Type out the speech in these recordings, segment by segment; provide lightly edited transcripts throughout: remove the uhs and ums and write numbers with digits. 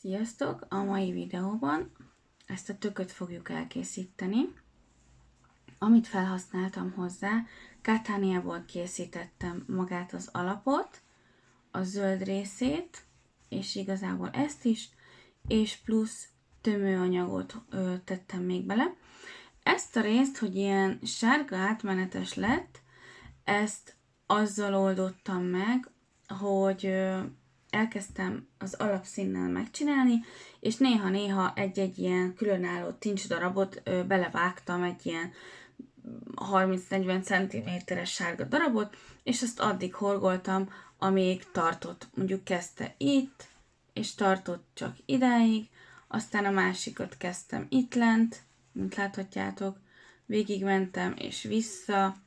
Sziasztok! A mai videóban ezt a tököt fogjuk elkészíteni. Amit felhasználtam hozzá, kátániából készítettem magát az alapot, a zöld részét, és igazából ezt is, és plusz tömőanyagot tettem még bele. Ezt a részt, hogy ilyen sárga átmenetes lett, ezt azzal oldottam meg, hogy elkezdtem az alapszínnel megcsinálni, és néha-néha egy-egy ilyen különálló tincsdarabot belevágtam, egy ilyen 30-40 cm-es sárga darabot, és azt addig horgoltam, amíg tartott. Mondjuk kezdte itt, és tartott csak idáig, aztán a másikat kezdtem itt lent, mint láthatjátok, végigmentem és vissza,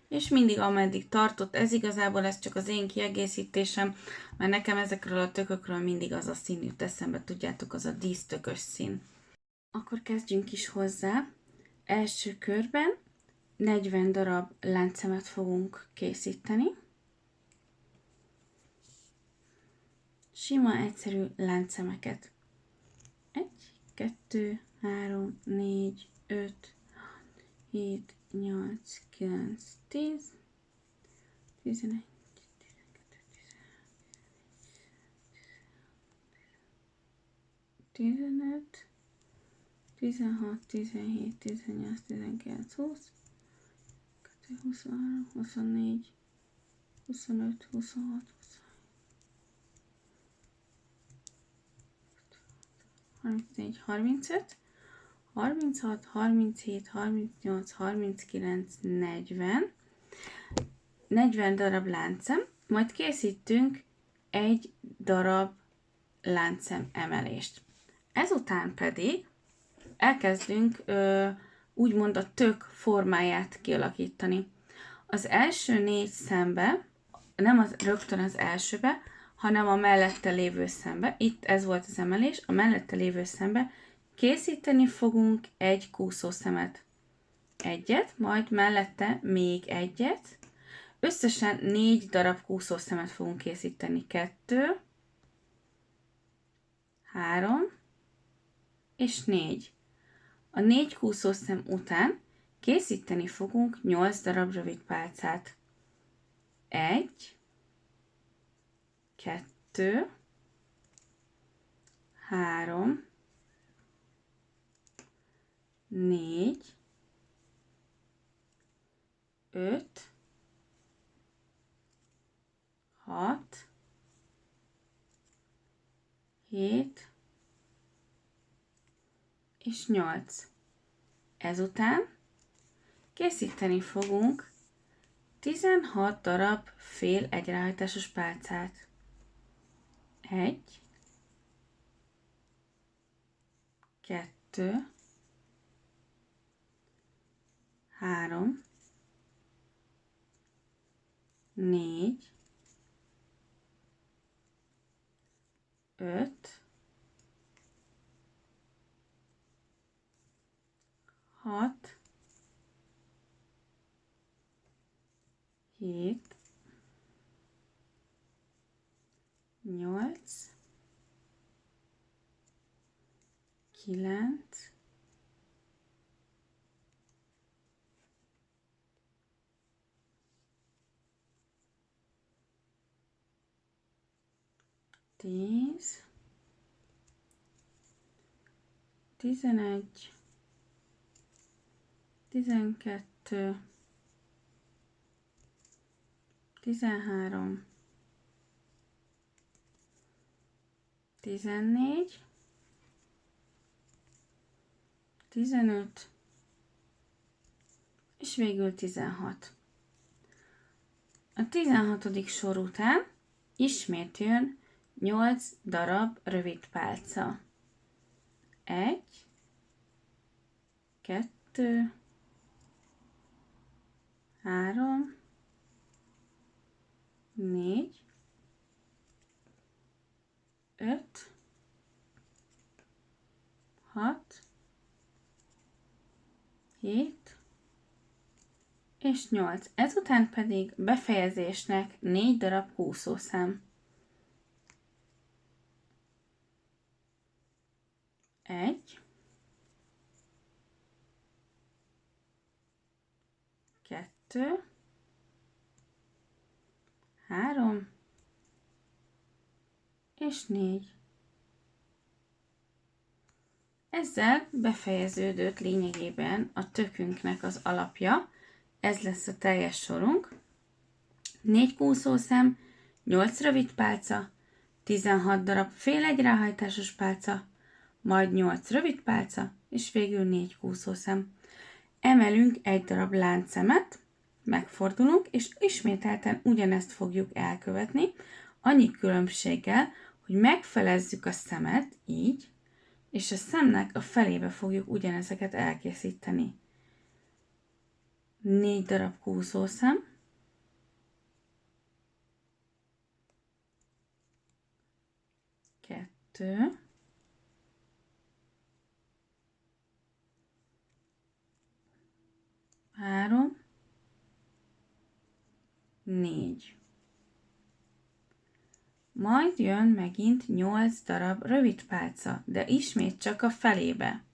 és mindig ameddig tartott. Ez igazából ez csak az én kiegészítésem, mert nekem ezekről a tökökről mindig az a szín jut eszembe, tudjátok, az a dísztökös szín. Akkor kezdjünk is hozzá. Első körben 40 darab láncszemet fogunk készíteni. Sima, egyszerű láncszemeket. 1, 2, 3, 4, 5, 7, 8, 9, 10, 11, 15, 16, 17, 18, 19, 20, 23, 24, 25, 26, 34, 35, 36, 37, 38, 39, 40. 40 darab láncszem, majd készítünk egy darab láncszem emelést. Ezután pedig elkezdünk úgymond a tök formáját kialakítani. Az első 4 szembe, nem rögtön az elsőbe, hanem a mellette lévő szembe, itt ez volt az emelés, a mellette lévő szembe készíteni fogunk egy kúszószemet. Egyet, majd mellette még egyet. Összesen 4 darab kúszószemet fogunk készíteni. 2, 3 és 4. A 4 kúszószem után készíteni fogunk 8 darab rövid pálcát. 1, 2, 3, 4, 5, 6, 7 és 8. Ezután készíteni fogunk 16 darab fél egyráhajtásos pálcát. 1, 2, 3, 4, 5, 6, 7, 8, 9, 10, 11, 12, 13, 14, 15, és végül 16. A 16. sor után ismét jön 8 darab rövid pálca. 1, 2, 3, 4, 5, 6, 7 és 8. Ezután pedig befejezésnek 4 darab húszószám. 1, 2, 3, és 4. Ezzel befejeződött lényegében a tökünknek az alapja. Ez lesz a teljes sorunk. 4 kúszószem, 8 rövid pálca, 16 darab fél egy ráhajtásos pálca, majd 8 rövid pálca, és végül 4 kúszószem. Emelünk egy darab láncszemet, megfordulunk, és ismételten ugyanezt fogjuk elkövetni, annyi különbséggel, hogy megfelezzük a szemet, így, és a szemnek a felébe fogjuk ugyanezeket elkészíteni. 4 darab kúszószem, 2, 3, 4. Majd jön megint 8 darab rövid pálca, de ismét csak a felébe.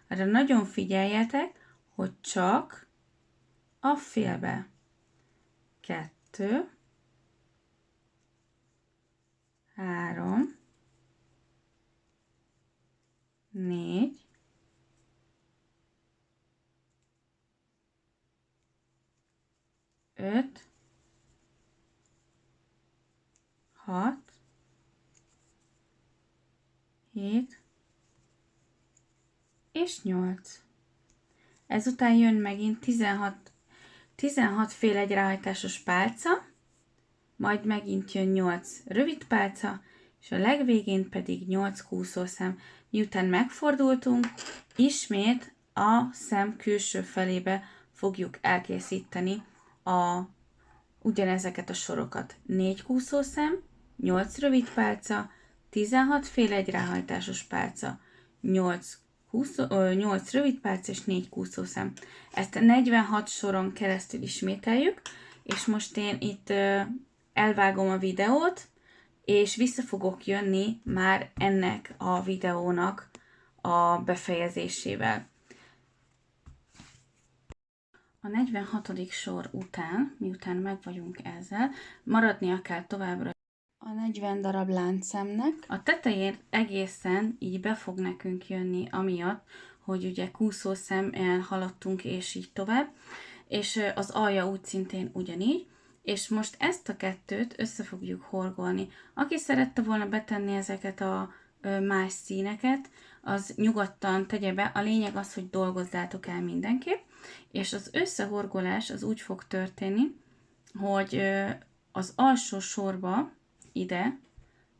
Arra nagyon figyeljetek, hogy csak a félbe. 2, 3, 4, 5, 6, 7 és 8. Ezután jön megint 16 fél egy ráhajtásos pálca, majd megint jön 8 rövid pálca, és a legvégén pedig 8 kúszószem. Miután megfordultunk, ismét a szem külső felébe fogjuk elkészíteni ugyanezeket a sorokat. 4 kúszószem, 8 rövid pálca, 16 fél egy ráhajtásos pálca, 8 rövid pálca és 4 kúszószem. Ezt 46 soron keresztül ismételjük, és most én itt elvágom a videót, és vissza fogok jönni már ennek a videónak a befejezésével. A 46. sor után, miután meg vagyunk ezzel, maradnia kell továbbra a 40 darab láncszemnek. A tetején egészen így be fog nekünk jönni, amiatt, hogy ugye kúszószemmel haladtunk, és így tovább, és az alja úgy szintén ugyanígy, és most ezt a kettőt össze fogjuk horgolni. Aki szerette volna betenni ezeket a más színeket, az nyugodtan tegye be. A lényeg az, hogy dolgozzátok el mindenképp, és az összehorgolás az úgy fog történni, hogy az alsó sorba ide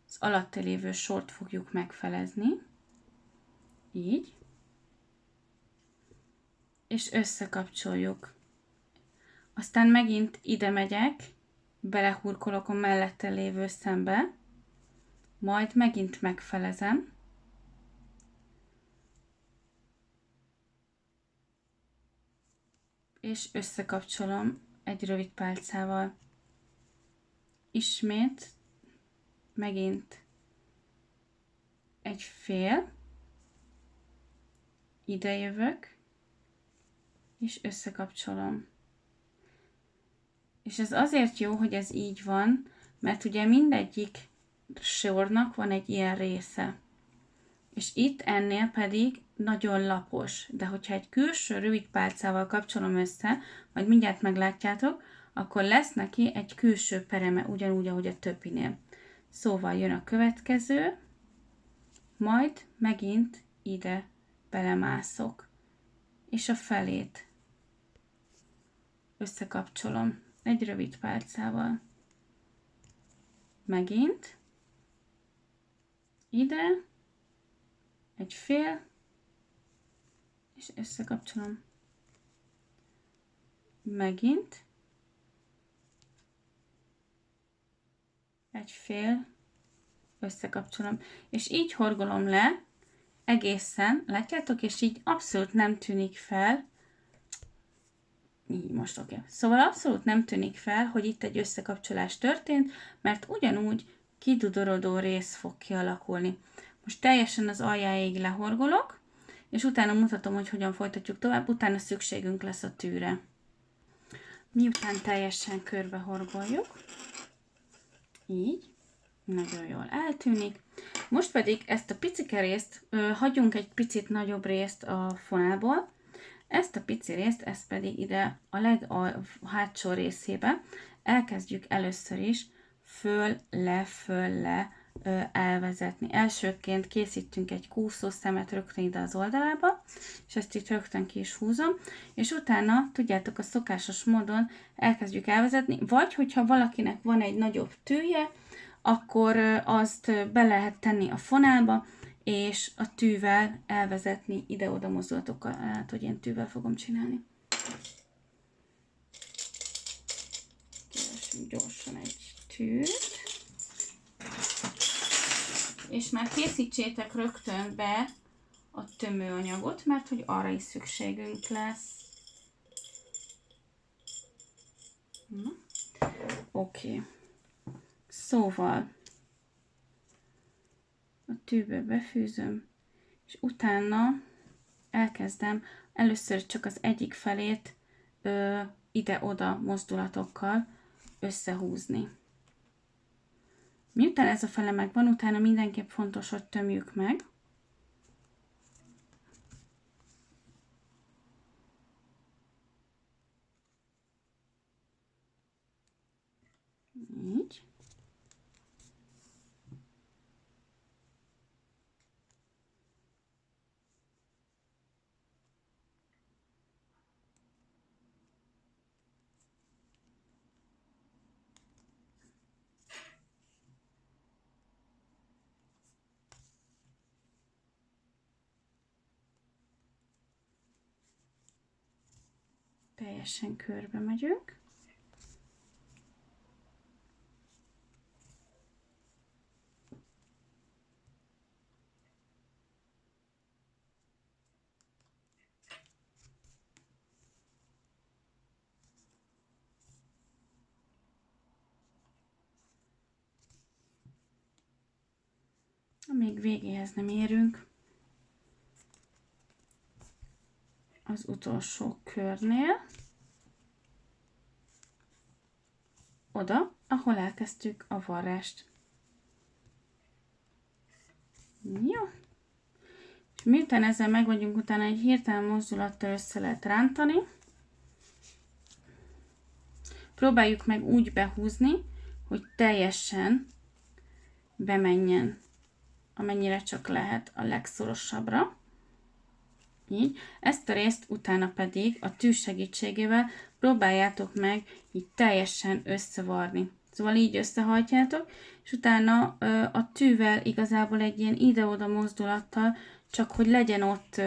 az alatta lévő sort fogjuk megfelezni, így, és összekapcsoljuk. Aztán megint ide megyek, belehurkolok a mellette lévő szembe, majd megint megfelezem, és összekapcsolom egy rövid pálcával. Ismét megint egy fél, ide jövök, és összekapcsolom. És ez azért jó, hogy ez így van, mert ugye mindegyik sornak van egy ilyen része. És itt ennél pedig nagyon lapos, de hogyha egy külső rövid pálcával kapcsolom össze, majd mindjárt meglátjátok, akkor lesz neki egy külső pereme, ugyanúgy, ahogy a többinél. Szóval jön a következő, majd megint ide belemászok, és a felét összekapcsolom egy rövid pálcával. Megint ide, egy fél, és összekapcsolom. Megint egy fél, összekapcsolom, és így horgolom le egészen, látjátok, és így abszolút nem tűnik fel, így most oké. Szóval abszolút nem tűnik fel, hogy itt egy összekapcsolás történt, mert ugyanúgy kidudorodó rész fog kialakulni. Most teljesen az aljáig lehorgolok, és utána mutatom, hogy hogyan folytatjuk tovább, utána szükségünk lesz a tűre. Miután teljesen körbehorgoljuk, így, nagyon jól eltűnik. Most pedig ezt a picike részt, hagyjunk egy picit nagyobb részt a fonálból, ezt a pici részt, ezt pedig ide a hátsó részébe elkezdjük először is föl-le elvezetni. Elsőként készítünk egy kúszószemet rögtön ide az oldalába, és ezt itt rögtön ki is húzom, és utána, tudjátok, a szokásos módon elkezdjük elvezetni, vagy hogyha valakinek van egy nagyobb tűje, akkor azt be lehet tenni a fonálba, és a tűvel elvezetni ide-oda mozdulatokkal. Hát, hogy én tűvel fogom csinálni. Keresünk gyorsan egy tűt. És már készítsétek rögtön be a tömőanyagot, mert hogy arra is szükségünk lesz. Oké. Szóval a tűből befűzöm, és utána elkezdem először csak az egyik felét ide-oda mozdulatokkal összehúzni. Miután ez a fele megvan, utána mindenképp fontos, hogy tömjük meg. Így. Teljesen körbe megyünk. Még végéhez nem érünk. Az utolsó körnél, oda, ahol elkezdtük a varrást. Jó. És miután ezzel meg vagyunk, utána egy hirtelen mozdulattal össze lehet rántani. Próbáljuk meg úgy behúzni, hogy teljesen bemenjen, amennyire csak lehet, a legszorosabbra. Így. Ezt a részt utána pedig a tű segítségével próbáljátok meg így teljesen összevarni. Szóval így összehajtjátok, és utána a tűvel igazából egy ilyen ide-oda mozdulattal, csak hogy legyen ott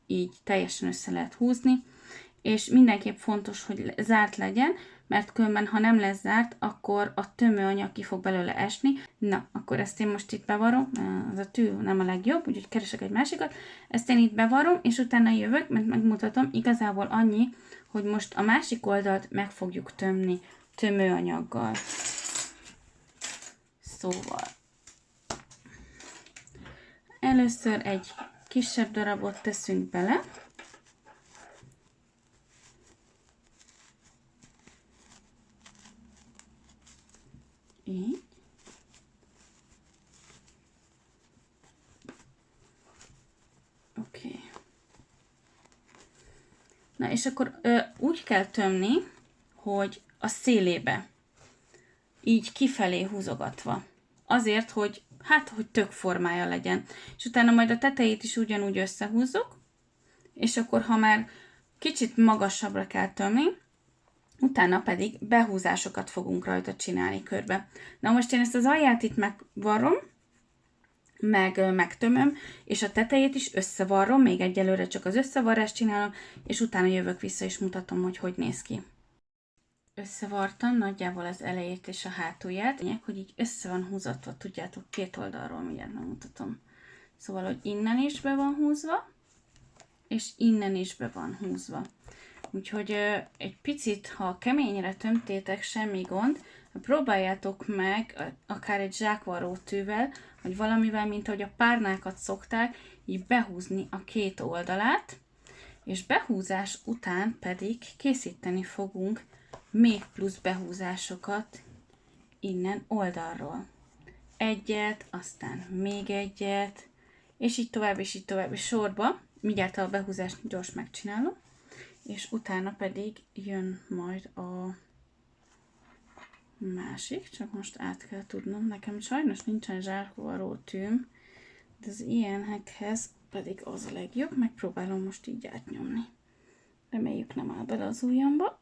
így teljesen össze lehet húzni, és mindenképp fontos, hogy zárt legyen, mert különben, ha nem lesz zárt, akkor a tömőanyag ki fog belőle esni. Na, akkor ezt én most itt bevarom, az a tű nem a legjobb, úgyhogy keresek egy másikat. Ezt én itt bevarom, és utána jövök, mert megmutatom, igazából annyi, hogy most a másik oldalt meg fogjuk tömni tömőanyaggal. Szóval először egy kisebb darabot teszünk bele. Így. Oké. Na és akkor úgy kell tömni, hogy a szélébe, így kifelé húzogatva. Azért, hogy hogy tök formája legyen. És utána majd a tetejét is ugyanúgy összehúzzuk, és akkor ha már kicsit magasabbra kell tömni, utána pedig behúzásokat fogunk rajta csinálni körbe. Na most én ezt az alját itt megvarrom, megtömöm, és a tetejét is összevarrom, még egyelőre csak az összevarrást csinálom, és utána jövök vissza és mutatom, hogy hogy néz ki. Összevartam nagyjából az elejét és a hátulját, hogy így össze van húzatva, tudjátok, két oldalról, mindjárt megmutatom. Szóval, hogy innen is be van húzva, és innen is be van húzva. Úgyhogy egy picit, ha keményre tömtétek, semmi gond, Próbáljátok meg, akár egy zsákvarrótűvel, vagy valamivel, mint ahogy a párnákat szokták, így behúzni a két oldalát, és behúzás után pedig készíteni fogunk még plusz behúzásokat innen oldalról. Egyet, aztán még egyet, és így tovább, és így tovább, és sorba. Mindjárt a behúzást gyors megcsinálom, és utána pedig jön majd a másik, csak most át kell tudnom. Nekem sajnos nincsen zsákvarrótűm, de az ilyenekhez pedig az a legjobb. Megpróbálom most így átnyomni. Reméljük nem áll bele az ujjamba.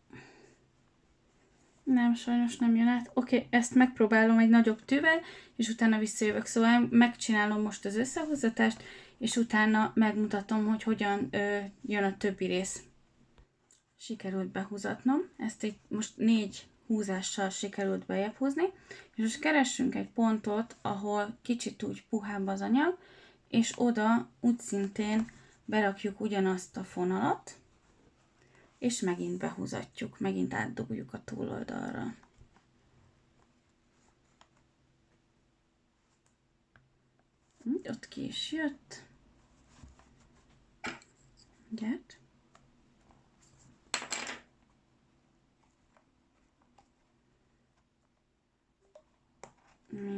Nem, sajnos nem jön át. Oké, ezt megpróbálom egy nagyobb tűvel, és utána visszajövök. Szóval megcsinálom most az összehúzatást, és utána megmutatom, hogy hogyan jön a többi rész. Sikerült behúzatnom. Ezt itt most 4 húzással sikerült bejebb húzni, és most keressünk egy pontot, ahol kicsit úgy puhább az anyag, és oda úgy szintén berakjuk ugyanazt a fonalat, és megint behúzatjuk, megint átdugjuk a túloldalra. Ott ki is jött. Gyert.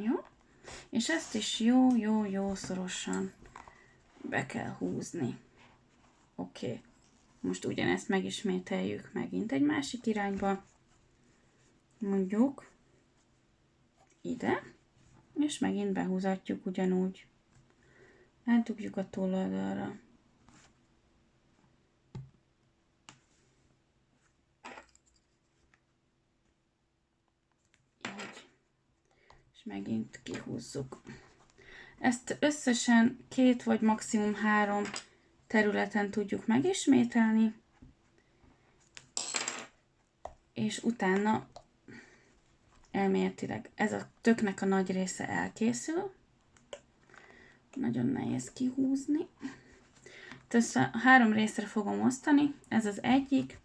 Jó. És ezt is jó szorosan be kell húzni. Oké. Most ugyanezt megismételjük megint egy másik irányba. Mondjuk ide, és megint behúzatjuk ugyanúgy. Átdugjuk a túloldalra. Így. És megint kihúzzuk. Ezt összesen 2 vagy maximum 3 területen tudjuk megismételni, és utána elméletileg ez a töknek a nagy része elkészül. Nagyon nehéz kihúzni. Ezt a 3 részre fogom osztani, ez az egyik,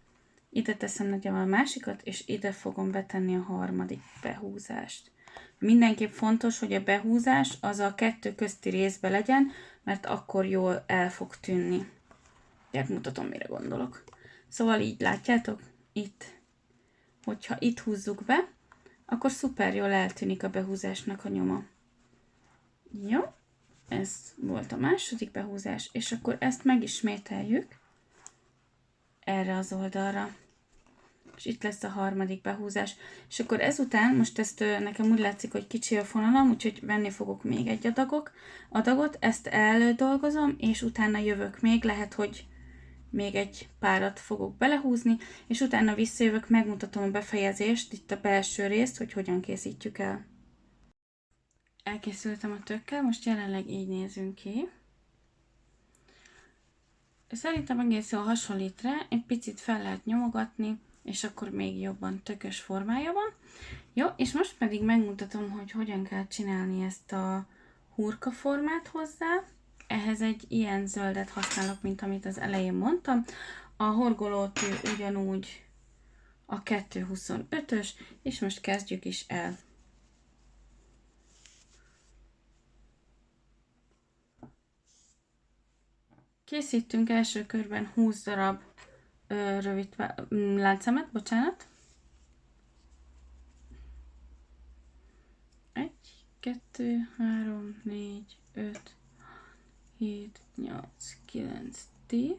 ide teszem nagyjából a másikat, és ide fogom betenni a harmadik behúzást. Mindenképp fontos, hogy a behúzás az a 2 közti részbe legyen, mert akkor jól el fog tűnni. Gyert, mutatom, mire gondolok. Szóval így látjátok, itt, hogyha itt húzzuk be, akkor szuper jól eltűnik a behúzásnak a nyoma. Jó, ez volt a második behúzás, és akkor ezt megismételjük erre az oldalra. És itt lesz a harmadik behúzás. És akkor ezután, most ezt nekem úgy látszik, hogy kicsi a fonalam, úgyhogy venni fogok még egy adagot, ezt eldolgozom, és utána jövök még, lehet, hogy még egy párat fogok belehúzni, és utána visszajövök, megmutatom a befejezést, itt a belső részt, hogy hogyan készítjük el. Elkészültem a tökkel, most jelenleg így nézünk ki. Szerintem egész jól hasonlít rá, egy picit fel lehet nyomogatni, és akkor még jobban tökös formája van. Jó, és most pedig megmutatom, hogy hogyan kell csinálni ezt a hurka formát hozzá. Ehhez egy ilyen zöldet használok, mint amit az elején mondtam. A horgolótű ugyanúgy a 225-ös, és most kezdjük is el. Készítünk első körben 20 darab rövid láncszemet, bocsánat. 1, 2, 3, 4, 5, 7, 8, 9, 10,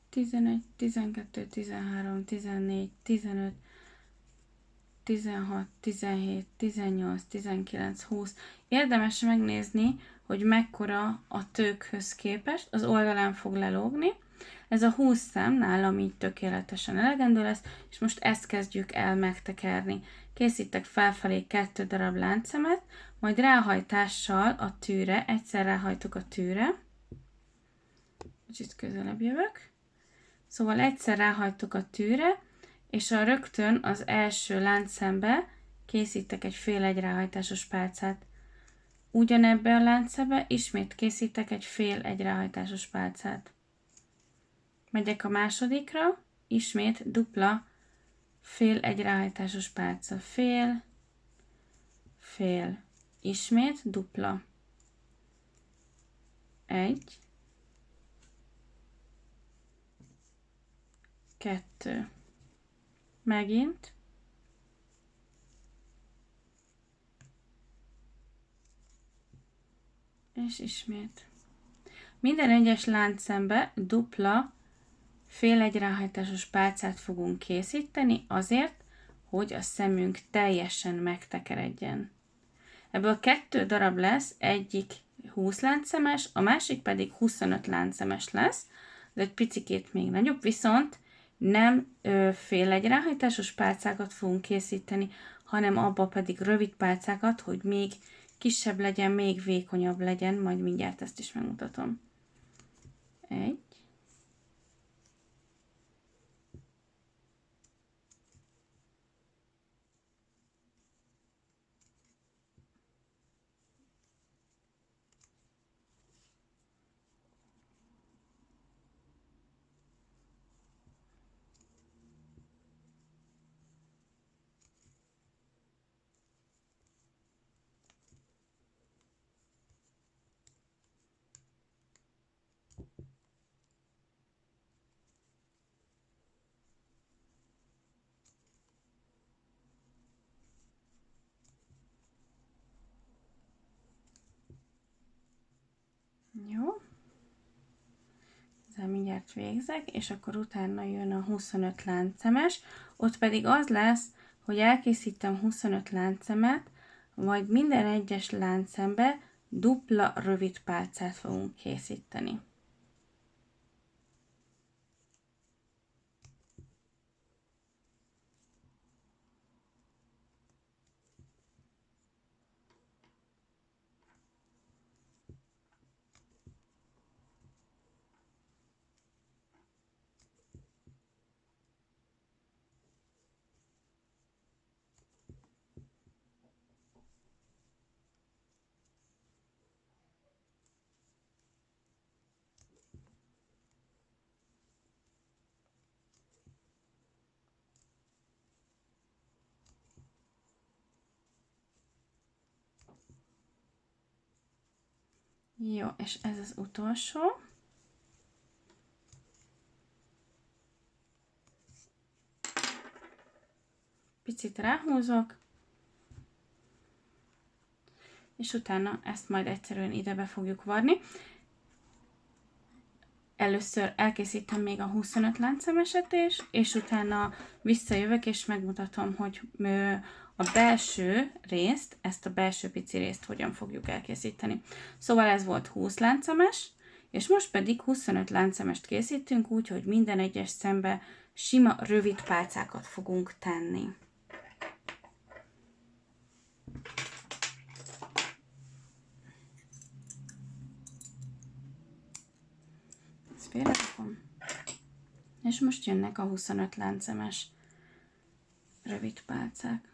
11, 12, 13, 14, 15, 16, 17, 18, 19, 20. Érdemes megnézni, hogy mekkora a tőkhöz képest, az oldalán fog lelógni. Ez a 20 szám nálam így tökéletesen elegendő lesz, és most ezt kezdjük el megtekerni. Készítek felfelé 2 darab láncszemet, majd ráhajtással a tűre, egyszer ráhajtok a tűre. Kicsit közelebb jövök. Szóval egyszer ráhajtok a tűre, és rögtön az első láncszembe készítek egy fél egyráhajtásos pálcát. Ugyanebbe a láncszembe ismét készítek egy fél egyráhajtásos pálcát. Megyek a másodikra, ismét dupla fél egy ráhajtásos pálca, fél, fél, ismét dupla, egy, kettő, megint, és ismét. Minden egyes láncszembe dupla fél egy ráhajtásos pálcát fogunk készíteni azért, hogy a szemünk teljesen megtekeredjen. Ebből 2 darab lesz, egyik 20 láncszemes, a másik pedig 25 láncszemes lesz. Ez egy picikét még nagyobb, viszont nem fél egy ráhajtásos pálcákat fogunk készíteni, hanem abba pedig rövid pálcákat, hogy még kisebb legyen, még vékonyabb legyen, majd mindjárt ezt is megmutatom. Egy. Jó. Ezzel mindjárt végzek, és akkor utána jön a 25 láncszemes, ott pedig az lesz, hogy elkészítem 25 láncszemet, majd minden egyes láncszembe dupla rövid pálcát fogunk készíteni. Jó, és ez az utolsó. Picit ráhúzok, és utána ezt majd egyszerűen ide be fogjuk varni. Először elkészítem még a 25 láncszemeset is, és utána visszajövök, és megmutatom, hogy a belső részt, ezt a belső pici részt hogyan fogjuk elkészíteni. Szóval ez volt 20 láncszemes, és most pedig 25 láncszemest készítünk, úgyhogy minden egyes szembe sima, rövid pálcákat fogunk tenni. Félrerakom. És most jönnek a 25 láncszemes rövid pálcák.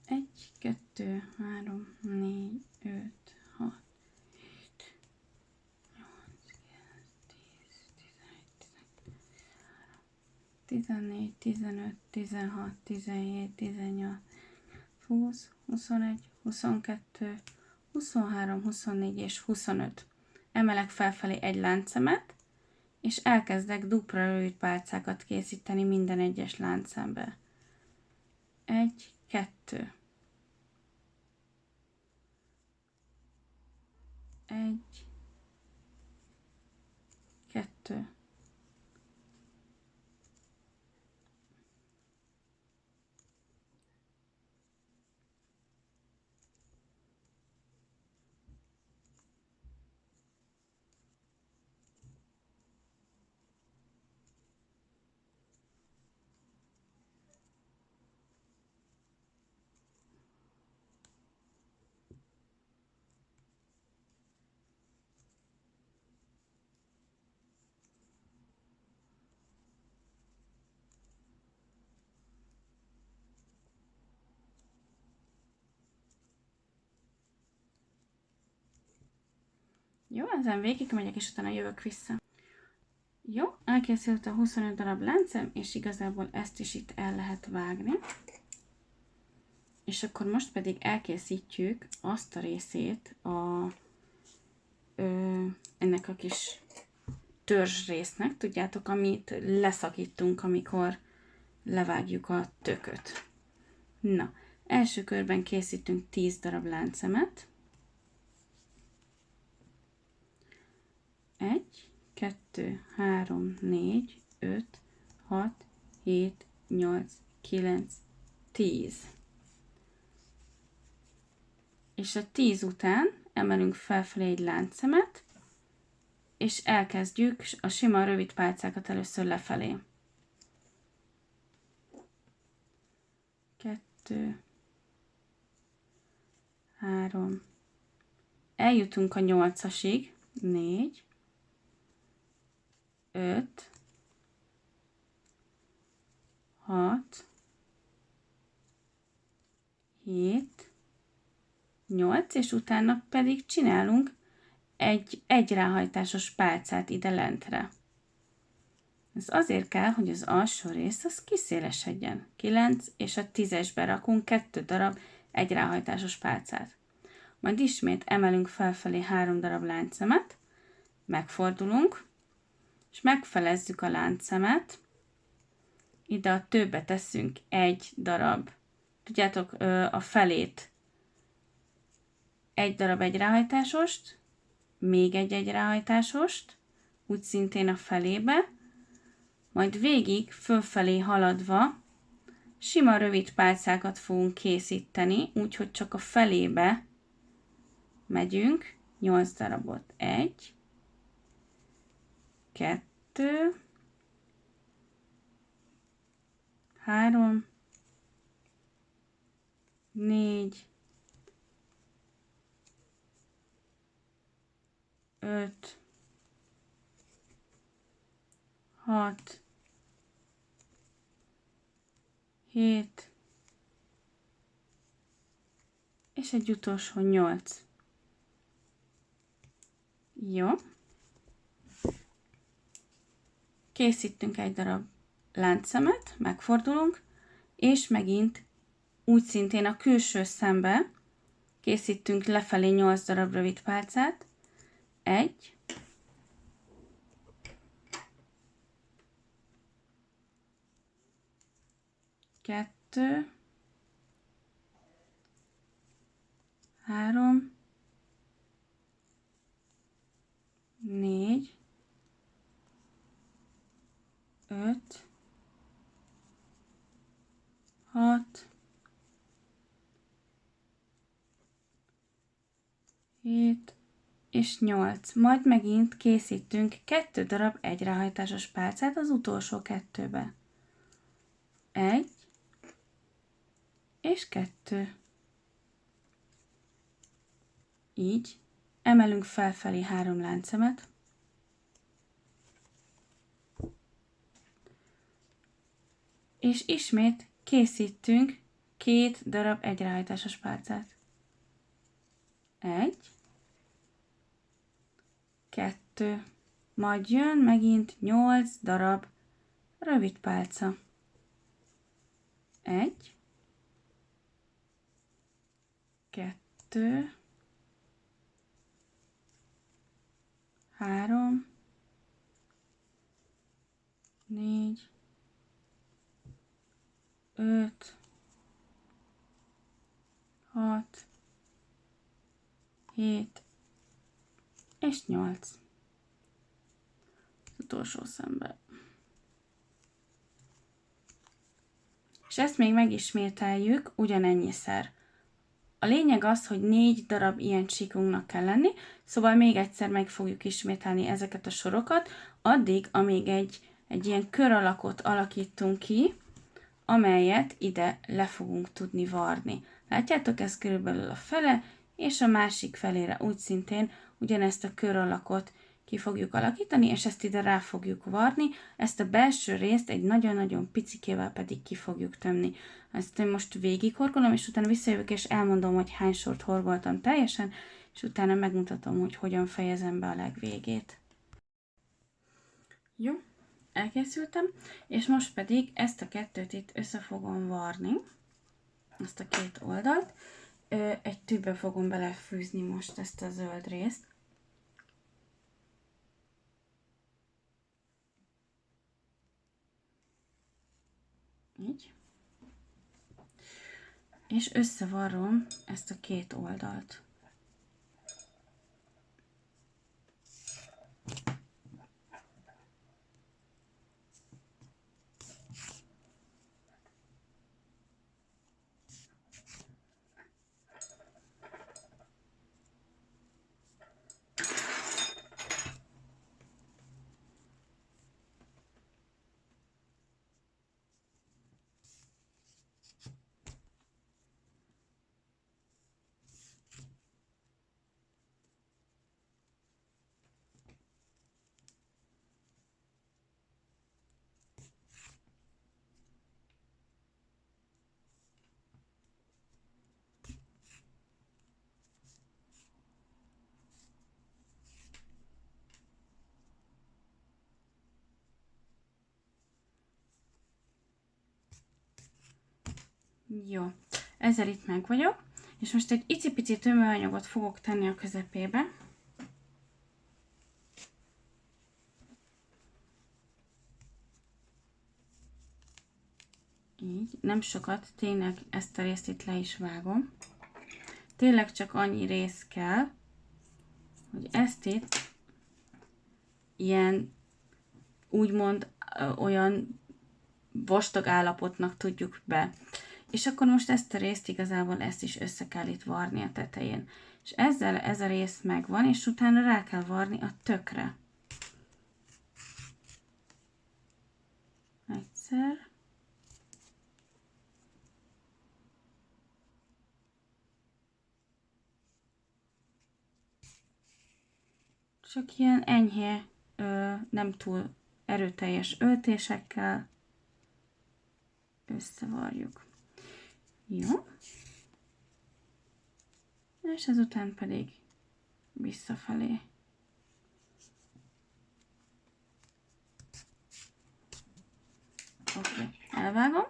1, 2, 3, 4, 5, 6, 7, 8, 9, 10, 11, 14, 15, 16, 17, 18, 20, 21, 22, 23, 24 és 25. Emelek felfelé egy láncszemet, és elkezdek dupla rövid pálcákat készíteni minden egyes láncszembe. 1, 2. 1, 2. Jó, ezen végig megyek, és utána jövök vissza. Jó, elkészült a 25 darab láncem, és igazából ezt is itt el lehet vágni. És akkor most pedig elkészítjük azt a részét ennek a kis törzs résznek, tudjátok, amit leszakítunk, amikor levágjuk a tököt. Na, első körben készítünk 10 darab láncemet. 1, 2, 3, 4, 5, 6, 7, 8, 9, 10. És a 10 után emelünk felfelé egy láncszemet, és elkezdjük a sima rövid pálcákat először lefelé. 2, 3, eljutunk a 8-asig, 4, 5, 6, 7, 8, és utána pedig csinálunk egy egyráhajtásos pálcát ide lentre. Ez azért kell, hogy az alsó rész az kiszélesedjen. 9 és a 10-esbe rakunk 2 darab egyráhajtásos pálcát. Majd ismét emelünk felfelé 3 darab láncszemet, megfordulunk, és megfelezzük a láncszemet, ide a többbe teszünk 1 darab, tudjátok, a felét 1 darab egyráhajtásost, még egy egyráhajtásost, úgy szintén a felébe, majd végig fölfelé haladva sima rövid pálcákat fogunk készíteni, úgyhogy csak a felébe megyünk, 8 darabot, 1, 2, 3, 4, 5, 6, 7, és egy utolsó 8. Jó. Készítünk egy darab láncszemet, megfordulunk, és megint úgy szintén a külső szembe készítünk lefelé 8 darab rövid pálcát. 1, 2, 3, 4, 5, 6, 7 és 8. Majd megint készítünk 2 darab egyráhajtásos pálcát az utolsó 2-be. 1 és 2. Így. Emelünk felfelé 3 láncszemet. És ismét készítünk 2 darab egyráhajtásos pálcát. 1, 2, majd jön megint 8 darab rövid pálca. 1, 2, 3, 4, 5, 6, 7 és 8. Az utolsó szembe. És ezt még megismételjük ugyanennyiszer. A lényeg az, hogy 4 darab ilyen csíkunknak kell lenni, szóval még egyszer meg fogjuk ismételni ezeket a sorokat, addig, amíg egy ilyen kör alakot alakítunk ki, amelyet ide le fogunk tudni varni. Látjátok, ez körülbelül a fele, és a másik felére úgy szintén ugyanezt a kör alakot ki fogjuk alakítani, és ezt ide rá fogjuk varni, ezt a belső részt egy nagyon-nagyon picikével pedig ki fogjuk tömni. Ezt én most végighorgolom, és utána visszajövök, és elmondom, hogy hány sort horgoltam teljesen, és utána megmutatom, hogy hogyan fejezem be a legvégét. Jó, elkészültem, és most pedig ezt a kettőt itt össze fogom varni, ezt a két oldalt. Egy tűbe fogom belefűzni most ezt a zöld részt. Így. És összevarrom ezt a két oldalt. Jó, ezzel itt meg vagyok, és most egy icipici tömőanyagot fogok tenni a közepébe. Így, nem sokat, tényleg ezt a részt itt le is vágom. Tényleg csak annyi rész kell, hogy ezt itt ilyen úgymond olyan vastag állapotnak tudjuk be. És akkor most ezt a részt igazából ezt is össze kell itt varni a tetején. És ezzel ez a rész megvan, és utána rá kell varni a tökre. Egyszer. Csak ilyen enyhe, nem túl erőteljes öltésekkel összevarjuk. Jó. És ezután pedig visszafelé. Oké, elvágom.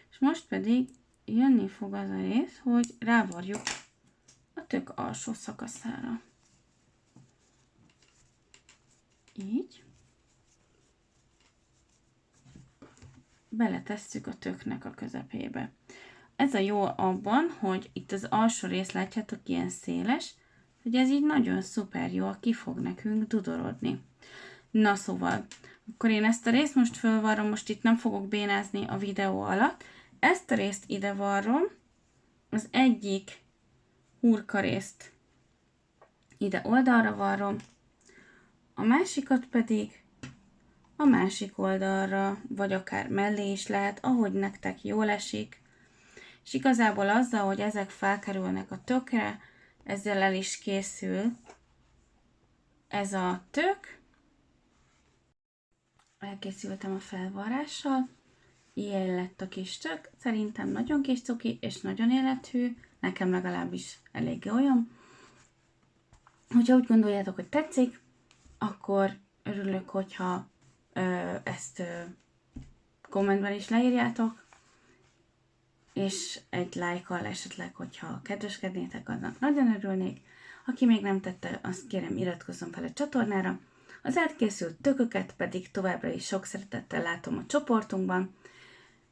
És most pedig jönni fog az a rész, hogy rávarjuk a tök alsó szakaszára. Így. Beletesszük a töknek a közepébe. Ez a jó abban, hogy itt az alsó rész, látjátok, ilyen széles, hogy ez így nagyon szuper jól ki fog nekünk dudorodni. Na szóval, akkor én ezt a részt most fölvarrom, most itt nem fogok bénázni a videó alatt. Ezt a részt ide varrom, az egyik hurka részt ide oldalra varrom, a másikat pedig a másik oldalra, vagy akár mellé is lehet, ahogy nektek jól esik. És igazából azzal, hogy ezek felkerülnek a tökre, ezzel el is készül ez a tök. Elkészültem a felvarrással. Ilyen lett a kis tök. Szerintem nagyon kis cuki és nagyon élethű. Nekem legalábbis eléggé olyan. Hogyha úgy gondoljátok, hogy tetszik, akkor örülök, hogyha ezt kommentben is leírjátok, és egy lájkkal esetleg, hogyha kedveskednétek, annak nagyon örülnék. Aki még nem tette, azt kérem, iratkozzon fel a csatornára. Az elkészült tököket pedig továbbra is sok szeretettel látom a csoportunkban.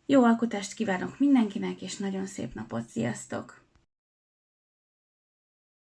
Jó alkotást kívánok mindenkinek, és nagyon szép napot, sziasztok!